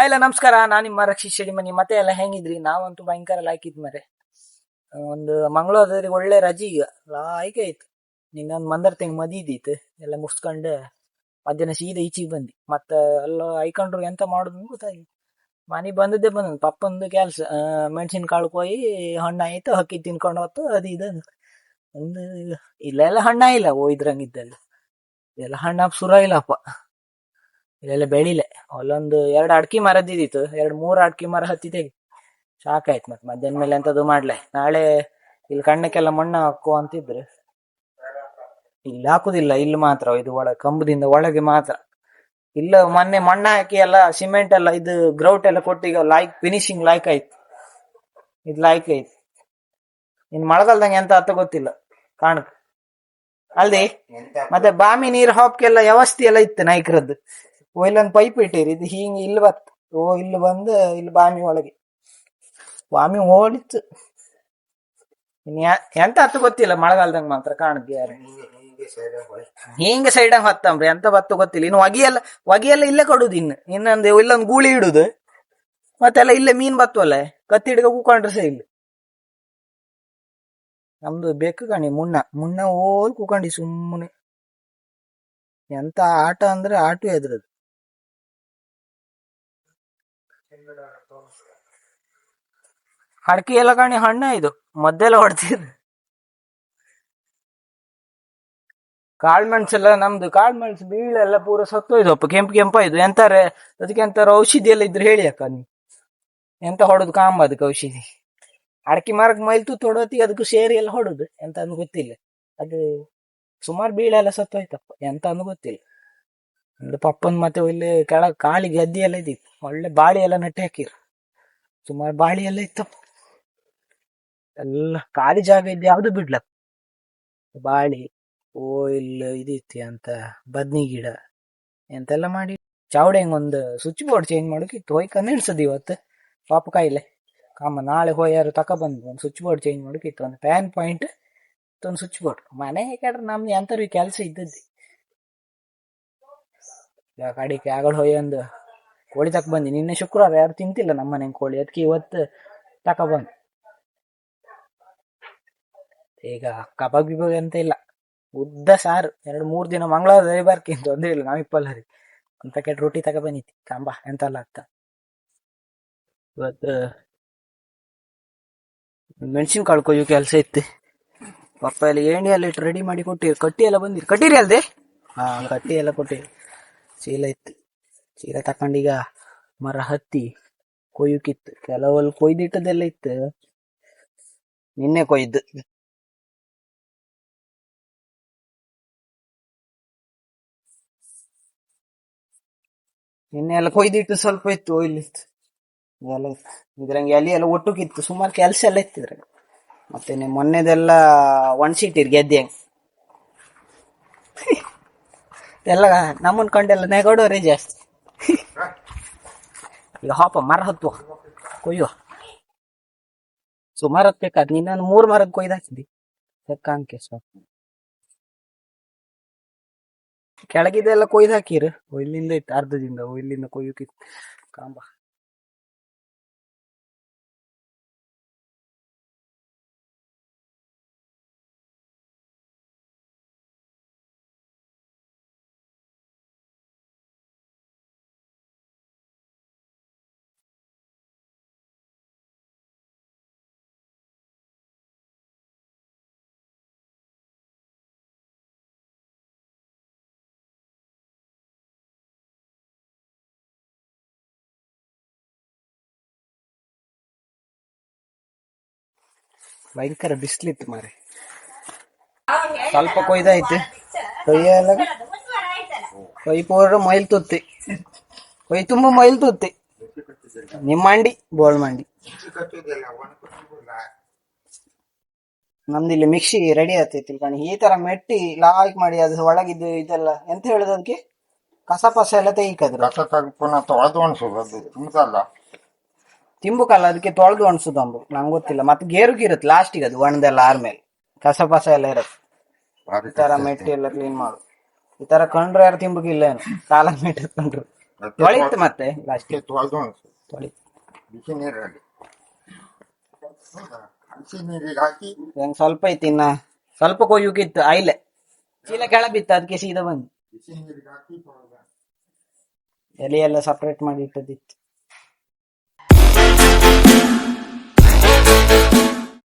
ಇಲ್ಲ ನಮಸ್ಕಾರ. ನಾನು ನಿಮ್ಮ ರಕ್ಷಿತ್ ಶೆಡಿ ಮನಿ. ಮತ್ತೆ ಎಲ್ಲ ಹೆಂಗಿದ್ರಿ? ನಾವಂತೂ ಭಯಂಕರ ಲಾಯ್ಕಿದ್ ಮರೆ. ಒಂದು ಮಂಗಳವಾರದಲ್ಲಿ ಒಳ್ಳೆ ರಜೆ ಈಗ ಲಾಯ್ಕೆ ಆಯ್ತು. ನಿನ್ನೊಂದು ಮಂದರ್ ತಿಂಗ್ ಮದಿದೀತು ಎಲ್ಲ ಮುಗಿಸ್ಕೊಂಡು ಮಧ್ಯಾಹ್ನ ಸೀದಾ ಈಚಿಗೆ ಬಂದಿ. ಮತ್ತ ಎಲ್ಲ ಐಕೊಂಡ್ರು ಎಂತ ಮಾಡುದು ಗೊತ್ತಾಗಿ ಮನೆ ಬಂದದ್ದೇ ಬಂದ ಪಪ್ಪಂದು ಕೆಲ್ಸ. ಮೆಣಸಿನ ಕಾಳು ಕೊಯ್ಯಿ ಹಣ್ಣು ಆಯ್ತು, ಹಕ್ಕಿ ತಿನ್ಕೊಂಡು ಹೋತು, ಅದು ಇದು ಒಂದು ಇಲ್ಲೆಲ್ಲ ಹಣ್ಣ ಇಲ್ಲ. ಇದ್ರಂಗಿದ್ದಲ್ಲ ಇದೆಲ್ಲ ಹಣ್ಣ ಸುರ ಇಲ್ಲಪ್ಪ. ಇಲ್ಲೆಲ್ಲ ಬೆಳಿಲೆ. ಅಲ್ಲೊಂದು 2 ಅಡ್ಕಿ ಮರದಿದ್ದಿತ್ತು, 2-3 ಅಡ್ಕಿ ಮರ ಹತ್ತಿ ತೆಗಿ ಸಾಕಾಯ್ತು. ಮತ್ ಮಧ್ಯಾಹ್ನ ಮೇಲೆ ಎಂತದು ಮಾಡ್ಲೆ. ನಾಳೆ ಇಲ್ಲಿ ಕಣ್ಣಕ್ಕೆಲ್ಲ ಮಣ್ಣು ಹಾಕು ಅಂತಿದ್ರು. ಇಲ್ಲಿ ಹಾಕುದಿಲ್ಲ, ಇಲ್ಲಿ ಮಾತ್ರ ಇದು ಒಳಗೆ ಕಂಬದಿಂದ ಒಳಗೆ ಮಾತ್ರ. ಇಲ್ಲ ಮೊನ್ನೆ ಮಣ್ಣು ಹಾಕಿ ಎಲ್ಲ ಸಿಮೆಂಟ್ ಎಲ್ಲ ಇದು ಗ್ರೌಟ್ ಎಲ್ಲ ಕೊಟ್ಟು ಈಗ ಲಾಯ್ಕ್ ಫಿನಿಶಿಂಗ್ ಲಾಯ್ಕ್ ಆಯ್ತು. ಇದು ಲಾಯ್ಕ್ ಆಯ್ತು. ಇನ್ ಮಳೆಗಾಲದಂಗೆ ಎಂತ ಅರ್ಥ ಗೊತ್ತಿಲ್ಲ ಕಾಣಕ್ ಅಲ್ದಿ. ಮತ್ತೆ ಬಾಮಿ ನೀರ್ ಹಾಕ್ಕೆಲ್ಲ ವ್ಯವಸ್ಥೆ ಎಲ್ಲ ಇತ್ತು ನಾಯ್ಕರದ್ದು. ಇಲ್ಲೊಂದು ಪೈಪ್ ಇಟ್ಟಿರಿ, ಇದು ಹಿಂಗ್ ಇಲ್ಲಿ ಬತ್ ಇಲ್ಲಿ ಬಂದು ಇಲ್ಲಿ ಬಾಮಿ ಒಳಗೆ ಬಾಮಿ ಓಡಿತ್ತು. ಎಂತ ಅರ್ಥ ಗೊತ್ತಿಲ್ಲ ಮಳೆಗಾಲದಂಗ ಮಾತ್ರ ಕಾಣದ್ ಯಾರು ಹಿಂಗ ಸೈಡ್ ಹತ್ತಂಬ್ರಿ ಎಂತ ಬತ್ತು ಗೊತ್ತಿಲ್ಲ. ಇನ್ನು ಹೊಗೆಯೆಲ್ಲ ಇಲ್ಲೇ ಕೊಡುದು. ಇನ್ನೊಂದು ಇಲ್ಲೊಂದು ಗೂಳಿ ಇಡುದು, ಮತ್ತೆಲ್ಲ ಇಲ್ಲೇ ಮೀನ್ ಬತ್ತುವಲ್ಲ ಕತ್ತಿ ಹಿಡ್ಕ ಕೂಕೊಂಡ್ರೆ ಸಹ ಇಲ್ಲಿ ನಮ್ದು ಬೇಕು ಕಣಿ ಮುನ್ನ ಓಲ್ ಕೂಕೊಂಡಿ ಸುಮ್ಮನೆ. ಎಂತ ಆಟ ಅಂದ್ರೆ ಆಟ ಎದ್ರದು. ಅಡಕೆ ಎಲ್ಲ ಕಾಣಿ ಹಣ್ಣ ಇದು ಮದ್ದೆಲ್ಲ ಹೊಡ್ತಿದ್ರು. ಕಾಳ್ಮೆಣ್ಸೆಲ್ಲ ನಮ್ದು ಕಾಳ್ಮೆಣ್ಸು ಬೀಳೆಲ್ಲ ಪೂರ ಸತ್ತೋಯ್ದಪ್ಪ. ಕೆಂಪಾಯ್ದು. ಎಂತಾರೆ ಅದಕ್ಕೆ ಎಂತಾರ ಔಷಧಿ ಎಲ್ಲ ಇದ್ರೆ ಹೇಳಿ ಅಕ್ಕ ನೀವು. ಎಂತ ಹೊಡೋದು ಕಾಂಬ ಅದಕ್ಕೆ ಔಷಧಿ. ಅಡಕೆ ಮರಕ್ ಮೈಲ್ತು ತೊಡೋತಿ ಅದಕ್ಕೂ ಸೇರಿ ಎಲ್ಲ ಹೊಡುದು. ಎಂತ ಅಂದ್ ಗೊತ್ತಿಲ್ಲ. ಅದು ಸುಮಾರು ಬೀಳೆಲ್ಲ ಸತ್ತೋಯ್ತಪ್ಪ. ಎಂತ ಅಂದ್ ಗೊತ್ತಿಲ್ಲ. ಒಂದು ಪಪ್ಪನ್ ಮತ್ತೆ ಇಲ್ಲಿ ಕೆಳಗ್ ಕಾಳಿ ಗದ್ದೆ ಎಲ್ಲ ಇದ್ದಿತ್ತು. ಒಳ್ಳೆ ಬಾಳಿ ಎಲ್ಲ ನೆಟ್ಟೆ ಹಾಕಿರು. ಸುಮಾರು ಬಾಳಿ ಎಲ್ಲ ಇತ್ತಪ್ಪ. ಎಲ್ಲ ಖಾಲಿ ಜಾಗ ಇದ್ದು ಯಾವ್ದು ಬಿಡ್ಲ. ಬಾಳಿ ಇಲ್ಲ ಇದಿತ್ತು ಅಂತ ಬದ್ನಿ ಗಿಡ ಎಂತೆಲ್ಲ ಮಾಡಿ ಚಾವಡೆ ಒಂದು ಸ್ವಿಚ್ ಬೋರ್ಡ್ ಚೇಂಜ್ ಮಾಡೋಕಿತ್ತು. ಹೋಯ್ಕಂದ್ ನಿಲ್ಸದ್ ಇವತ್ತು ಪಾಪ ಕಾಯಿಲೆ ಕಾಮ. ನಾಳೆ ಹೋಯಾರು ಬಂದು ಒಂದು ಸ್ವಿಚ್ ಬೋರ್ಡ್ ಚೇಂಜ್ ಮಾಡೋಕಿತ್ತು. ಒಂದು ಫ್ಯಾನ್ ಪಾಯಿಂಟ್, ಒಂದು ಸ್ವಿಚ್ ಬೋರ್ಡ್. ಮನೆ ಕೇಳ್ರೆ ನಮ್ದು ಎಂತರು ಕೆಲಸ ಇದ್ದದ್ದು. ಕಡಿಕೆ ಆಗಲ್ ಹೋಯ್ ಒಂದು ಕೋಳಿ ಬಂದಿ. ನಿನ್ನೆ ಶುಕ್ರವಾರ ಯಾರು ತಿಂತಿಲ್ಲ ನಮ್ಮನೆ ಕೋಳಿ, ಅದಕ್ಕೆ ಇವತ್ತು ಬಂದು. ಈಗ ಕಬಾಬ್ ಗಿಬಾಬ್ ಅಂತ ಇಲ್ಲ, ಉದ್ದ ಸಾರು. 2-3 ದಿನ ಮಂಗಳವಾರ ಬರ್ಕಿಂತ ತೊಂದ್ರೆ ಇಲ್ಲ. ನಾವಿಪ್ಪಲ್ಲರಿ ಒಂದು ಪ್ಯಾಕೆಟ್ ರೊಟ್ಟಿ ಬಂದಿತ್ತು ಕಂಬ ಎಂತೆಲ್ಲ ಆಗ್ತ. ಇವತ್ತು ಮೆಣಸಿನ ಕಾಳು ಕೊಯ್ಯೋ ಕೆಲಸ ಇತ್ತು. ಪಪ್ಪ ಎಲ್ಲ ಏಣಿ ಎಲ್ಲ ಇಟ್ಟು ರೆಡಿ ಮಾಡಿ ಕೊಟ್ಟಿರಿ. ಕಟ್ಟಿ ಎಲ್ಲ ಬಂದಿರಿ. ಕಟ್ಟಿರಿ ಅಲ್ದೆ? ಕಟ್ಟಿ ಎಲ್ಲ ಕೊಟ್ಟಿರಿ. ಚೀಲ ಇತ್ತು. ಚೀಲ ತಕೊಂಡೀಗ ಮರ ಹತ್ತಿ ಕೊಯ್ಯುಕಿತ್ತು. ಕೆಲವಲ್ಲಿ ಕೊಯ್ದಿಟ್ಟದೆಲ್ಲ ಇತ್ತು, ನಿನ್ನೆ ಕೊಯ್ದು. ನಿನ್ನೆ ಎಲ್ಲ ಕೊಯ್ದಿಟ್ಟು ಸ್ವಲ್ಪ ಇತ್ತು. ಇಲ್ಲಿತ್ತು ಎಲ್ಲ ಇದ್ರಂಗೆ ಎಲ್ಲಿ ಎಲ್ಲ ಒಟ್ಟುಕಿತ್ತು. ಸುಮಾರು ಕೆಲಸ ಎಲ್ಲ ಇತ್ತಿದ್ರೆ. ಮತ್ತೆ ಮೊನ್ನೆದೆಲ್ಲ ಒಣಸಿಟ್ಟಿರಿ ಗೆದ್ದೆ ಎಲ್ಲ ನಮ್ಮನ್ ಕಂಡೆಲ್ಲ ನೆಗೋಡೋರೇ ಜಾಸ್ತಿ. ಈಗ ಹಾಪ ಮರ ಹತ್ತುವ ಕೊಯ್ಯುವ. ಸುಮಾರು ಹತ್ಬೇಕಾದ್. ನಿನ್ನ 3 ಮರದ ಕೊಯ್ದು ಹಾಕಿದ್ವಿ ಸೆಕ್ಕ ಸ್ವಲ್ಪ. ಕೆಳಗಿದೆಲ್ಲ ಕೊಯ್ದು ಹಾಕಿರು. ಇಲ್ಲಿಂದ ಇತ್ತು ಅರ್ಧದಿಂದ ಇಲ್ಲಿಂದ ಕೊಯ್ಯುಕಿತ್ತು ಕಾಂಬ. ಭಯಂಕರ ಬಿಸ್ಲಿತ್ತು ಮಾರೆ. ಸ್ವಲ್ಪ ಕೊಯ್ದಾಯ್ತು. ಕೊಯ್ಯಲ್ಲ ಕೊಯ್ ಪೂರ ಮೈಲ್ ತುತ್ತಿ ಕೊಯ್ ತುಂಬ ಮೈಲ್ ತುತ್ತಿ. ನಿಮ್ಮ ಮಂಡಿ ಬೋಳ್ ಮಂಡಿ. ನಮ್ದು ಇಲ್ಲಿ ಮಿಕ್ಸಿ ರೆಡಿ ಆಗ್ತೈತಿ ಕಣಿ. ಈ ತರ ಮೆಟ್ಟಿ ಲಾಯ್ಕ್ ಮಾಡಿ ಅದು ಒಳಗಿದ್ದು ಇದೆಲ್ಲ ಎಂತ ಹೇಳುದು ಅದಕ್ಕೆ ಕಸ ಪಸ ಎಲ್ಲ ತೆಗಿಕದ್ರು. ತಿಂಬುಕಲ್ಲ ಅದಕ್ಕೆ ತೊಳೆದು ಒಣಸುದಂಬು ನಂಗೆ ಗೊತ್ತಿಲ್ಲ. ಮತ್ತೆ ಗೇರುಗಿರುತ್ತೆ ಲಾಸ್ಟಿಗೆ ಅದು ಒಣದೆಲ್ಲ ಆದ್ಮೇಲೆ ಕಸ ಪಸ ಎಲ್ಲ ಇರುತ್ತೆ. ಈ ತರ ಮೆಟ್ಟಿ ಎಲ್ಲ ಕ್ಲೀನ್ ಮಾಡು. ಈ ತರ ಕಂಡ್ರು ಯಾರು ತಿಂಬುಕಿಲ್ಲ ಏನು ಕಾಲ ಮೆಟ್ಟಿ ಕಂಡ್ರು. ತೊಳಿತ್ತು ಮತ್ತೆ ಲಾಸ್ಟ್ ತೊಳೆದು ತೊಳಿತು. ಬಿಸಿ ನೀರಲ್ಲಿ ಹಸಿ ನೀರಿಗೆ ಹಾಕಿ ನಂಗೆ ಸ್ವಲ್ಪ ಐತಿ ಇನ್ನ ಸ್ವಲ್ಪ ಕೊಯ್ಯುಕಿತ್ತು ಆಯ್ಲೆ ಚೀಲ ಕೆಳ ಬಿತ್ತು ಅದಕ್ಕೆ ಸೀದಾ ಬಂದು ಬಿಸಿ ನೀರಿಗೆ ಹಾಕಿ ತೊಳೆದ ಎಲೆ ಎಲ್ಲ ಸಪ್ರೇಟ್ ಮಾಡಿ ಇಟ್ಟದಿತ್ತು.